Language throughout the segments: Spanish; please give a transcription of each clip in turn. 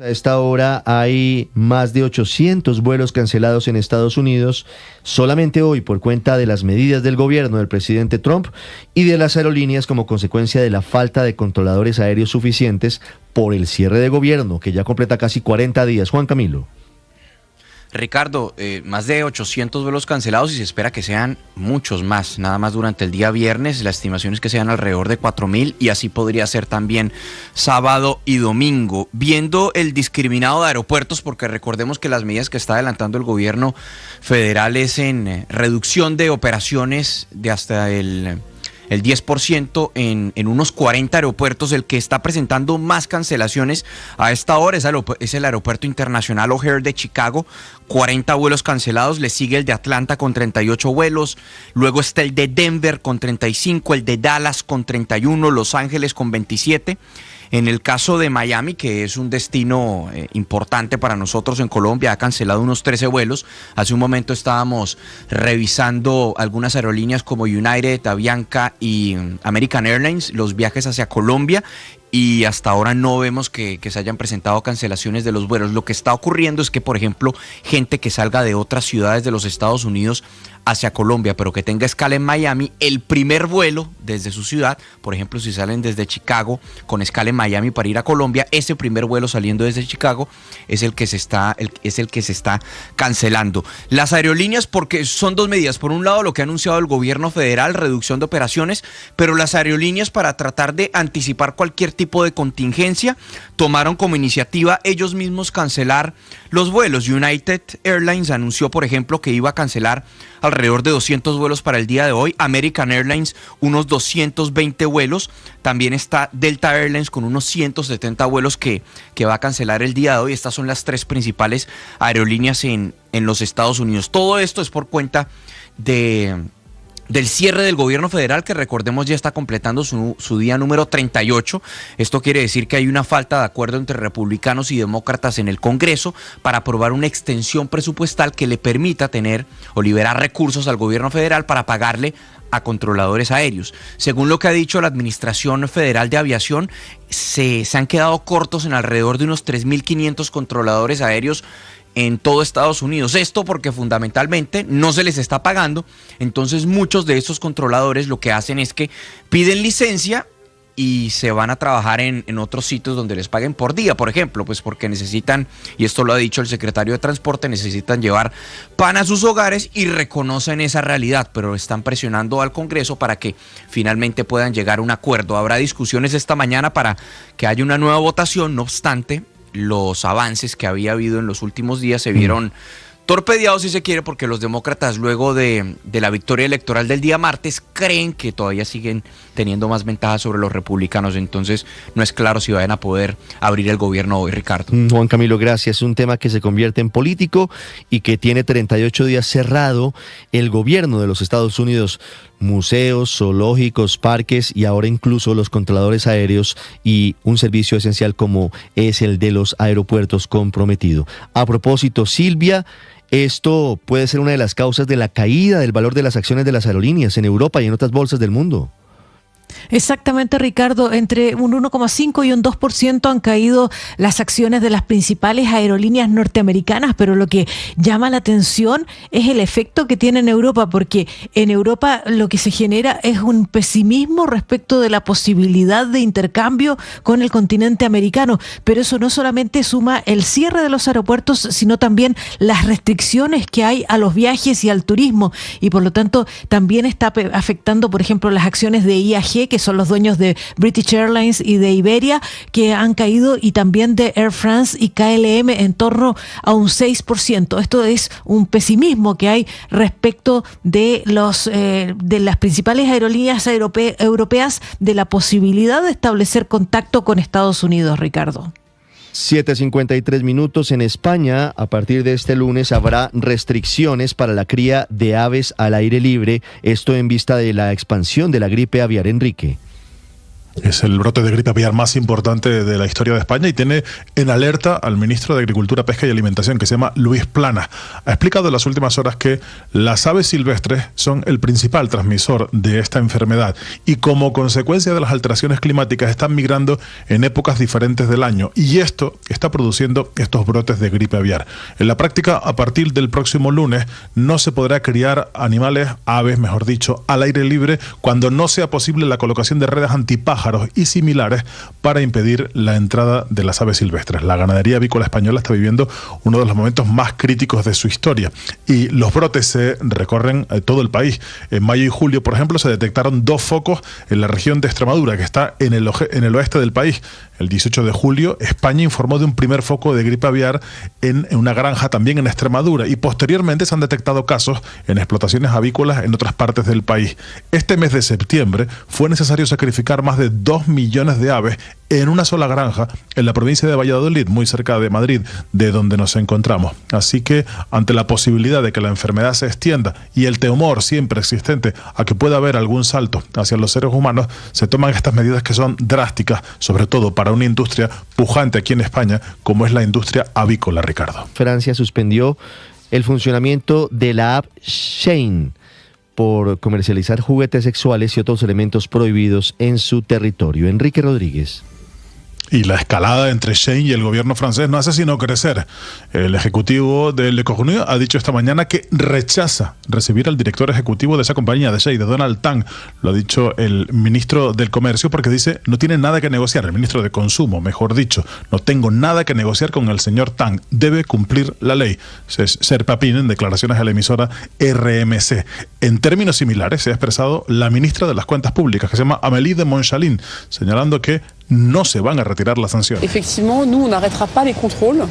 A esta hora hay más de 800 vuelos cancelados en Estados Unidos solamente hoy por cuenta de las medidas del gobierno del presidente Trump y de las aerolíneas como consecuencia de la falta de controladores aéreos suficientes por el cierre de gobierno que ya completa casi 40 días. Juan Camilo. Ricardo, más de 800 vuelos cancelados y se espera que sean muchos más, nada más durante el día viernes. La estimación es que sean alrededor de 4.000 y así podría ser también sábado y domingo. Viendo el discriminado de aeropuertos, porque recordemos que las medidas que está adelantando el gobierno federal es en reducción de operaciones de hasta el 10% en unos 40 aeropuertos. El que está presentando más cancelaciones a esta hora es el Aeropuerto Internacional O'Hare de Chicago, 40 vuelos cancelados. Le sigue el de Atlanta con 38 vuelos, luego está el de Denver con 35, el de Dallas con 31, Los Ángeles con 27. En el caso de Miami, que es un destino importante para nosotros en Colombia, ha cancelado unos 13 vuelos. Hace un momento estábamos revisando algunas aerolíneas como United, Avianca y American Airlines, los viajes hacia Colombia, y hasta ahora no vemos que se hayan presentado cancelaciones de los vuelos. Lo que está ocurriendo es que, por ejemplo, gente que salga de otras ciudades de los Estados Unidos hacia Colombia, pero que tenga escala en Miami, el primer vuelo desde su ciudad, por ejemplo, si salen desde Chicago con escala en Miami para ir a Colombia, ese primer vuelo saliendo desde Chicago es el que se está cancelando. Las aerolíneas, porque son dos medidas: por un lado lo que ha anunciado el gobierno federal, reducción de operaciones, pero las aerolíneas, para tratar de anticipar cualquier tipo de contingencia, tomaron como iniciativa ellos mismos cancelar los vuelos. United Airlines anunció, por ejemplo, que iba a cancelar alrededor de 200 vuelos para el día de hoy. American Airlines unos 220 vuelos. También está Delta Airlines con unos 170 vuelos que va a cancelar el día de hoy. Estas son las tres principales aerolíneas en los Estados Unidos. Todo esto es por cuenta del cierre del gobierno federal, que recordemos ya está completando su día número 38. Esto quiere decir que hay una falta de acuerdo entre republicanos y demócratas en el Congreso para aprobar una extensión presupuestal que le permita tener o liberar recursos al gobierno federal para pagarle a controladores aéreos. Según lo que ha dicho la Administración Federal de Aviación, se han quedado cortos en alrededor de unos 3.500 controladores aéreos en todo Estados Unidos. Esto porque fundamentalmente no se les está pagando. Entonces muchos de estos controladores lo que hacen es que piden licencia y se van a trabajar en otros sitios donde les paguen por día, por ejemplo, pues porque necesitan, y esto lo ha dicho el secretario de Transporte, necesitan llevar pan a sus hogares y reconocen esa realidad, pero están presionando al Congreso para que finalmente puedan llegar a un acuerdo. Habrá discusiones esta mañana para que haya una nueva votación. No obstante, los avances que había habido en los últimos días se vieron torpedeados, si se quiere, porque los demócratas, luego de la victoria electoral del día martes, creen que todavía siguen teniendo más ventaja sobre los republicanos. Entonces no es claro si vayan a poder abrir el gobierno hoy, Ricardo. Juan Camilo, gracias. Un tema que se convierte en político y que tiene 38 días cerrado el gobierno de los Estados Unidos. Museos, zoológicos, parques y ahora incluso los controladores aéreos y un servicio esencial como es el de los aeropuertos comprometido. A propósito, Silvia, esto puede ser una de las causas de la caída del valor de las acciones de las aerolíneas en Europa y en otras bolsas del mundo. Exactamente, Ricardo, entre un 1,5 y un 2% han caído las acciones de las principales aerolíneas norteamericanas, pero lo que llama la atención es el efecto que tiene en Europa, porque en Europa lo que se genera es un pesimismo respecto de la posibilidad de intercambio con el continente americano, pero eso no solamente suma el cierre de los aeropuertos, sino también las restricciones que hay a los viajes y al turismo, y por lo tanto también está afectando, por ejemplo, las acciones de IAG, que son los dueños de British Airlines y de Iberia, que han caído, y también de Air France y KLM en torno a un 6%. Esto es un pesimismo que hay respecto de las principales aerolíneas europeas, de la posibilidad de establecer contacto con Estados Unidos, Ricardo. 7:53 minutos. En España, a partir de este lunes, habrá restricciones para la cría de aves al aire libre, esto en vista de la expansión de la gripe aviar. Enrique. Es el brote de gripe aviar más importante de la historia de España y tiene en alerta al ministro de Agricultura, Pesca y Alimentación, que se llama Luis Planas. Ha explicado en las últimas horas que las aves silvestres son el principal transmisor de esta enfermedad y como consecuencia de las alteraciones climáticas están migrando en épocas diferentes del año y esto está produciendo estos brotes de gripe aviar. En la práctica, a partir del próximo lunes, no se podrá criar aves, mejor dicho, al aire libre cuando no sea posible la colocación de redes antipájaros y similares para impedir la entrada de las aves silvestres. La ganadería avícola española está viviendo uno de los momentos más críticos de su historia y los brotes se recorren todo el país. En mayo y julio, por ejemplo, se detectaron 2 focos en la región de Extremadura, que está en el oeste del país. El 18 de julio, España informó de un primer foco de gripe aviar en una granja también en Extremadura y posteriormente se han detectado casos en explotaciones avícolas en otras partes del país. Este mes de septiembre fue necesario sacrificar más de 2 millones de aves en una sola granja en la provincia de Valladolid, muy cerca de Madrid, de donde nos encontramos. Así que, ante la posibilidad de que la enfermedad se extienda y el temor siempre existente a que pueda haber algún salto hacia los seres humanos, se toman estas medidas que son drásticas, sobre todo para una industria pujante aquí en España, como es la industria avícola, Ricardo. Francia suspendió el funcionamiento de la app Shein por comercializar juguetes sexuales y otros elementos prohibidos en su territorio. Enrique Rodríguez. Y la escalada entre Shein y el gobierno francés no hace sino crecer. El ejecutivo de Le Cornu ha dicho esta mañana que rechaza recibir al director ejecutivo de esa compañía, de Shein, de Donald Tang. Lo ha dicho el ministro del Comercio porque dice no tiene nada que negociar. El ministro de Consumo, mejor dicho, no tengo nada que negociar con el señor Tang. Debe cumplir la ley. Es Ser Papin en declaraciones a la emisora RMC. En términos similares se ha expresado la ministra de las Cuentas Públicas, que se llama Amélie de Montchalin, señalando que no se van a retirar las sanciones. Effectivement, nous, on n'arrêtera pas les contrôles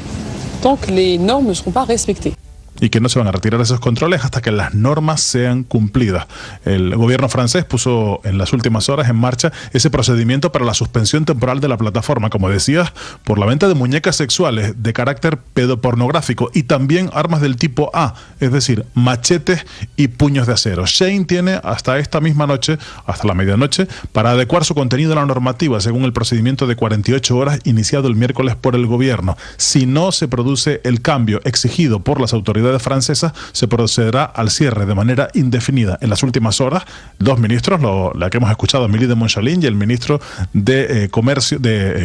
tant que les normes ne seront pas respectées. Y que no se van a retirar esos controles hasta que las normas sean cumplidas. El gobierno francés puso en las últimas horas en marcha ese procedimiento para la suspensión temporal de la plataforma, como decías, por la venta de muñecas sexuales de carácter pedopornográfico y también armas del tipo A, es decir, machetes y puños de acero. Shein tiene hasta esta misma noche, hasta la medianoche, para adecuar su contenido a la normativa, según el procedimiento de 48 horas iniciado el miércoles por el gobierno. Si no se produce el cambio exigido por las autoridades francesas, se procederá al cierre de manera indefinida. En las últimas horas, 2 ministros, la que hemos escuchado, Amélie de Montchalin y el ministro de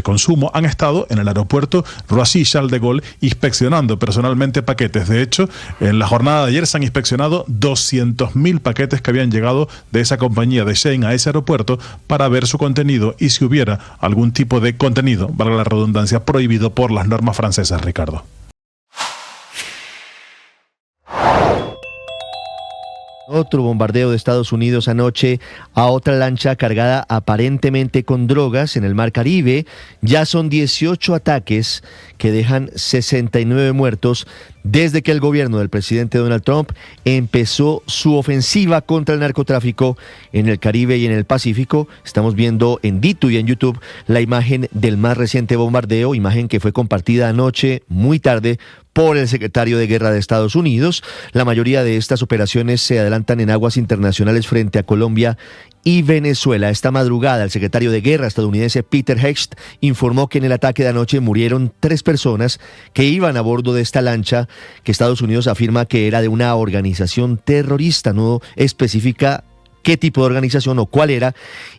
Consumo, han estado en el aeropuerto Roissy-Charles de Gaulle inspeccionando personalmente paquetes. De hecho, en la jornada de ayer se han inspeccionado 200.000 paquetes que habían llegado de esa compañía de Shein a ese aeropuerto para ver su contenido y si hubiera algún tipo de contenido, valga la redundancia, prohibido por las normas francesas, Ricardo. Otro bombardeo de Estados Unidos anoche a otra lancha cargada aparentemente con drogas en el Mar Caribe. Ya son 18 ataques que dejan 69 muertos desde que el gobierno del presidente Donald Trump empezó su ofensiva contra el narcotráfico en el Caribe y en el Pacífico. Estamos viendo en Ditu y en YouTube la imagen del más reciente bombardeo, imagen que fue compartida anoche muy tarde por el secretario de Guerra de Estados Unidos. La mayoría de estas operaciones se adelantan en aguas internacionales frente a Colombia y Venezuela. Esta madrugada, el secretario de Guerra estadounidense Peter Hegseth informó que en el ataque de anoche murieron 3 personas que iban a bordo de esta lancha que Estados Unidos afirma que era de una organización terrorista. No especifica qué tipo de organización o cuál era,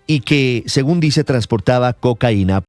y que, según dice, transportaba cocaína.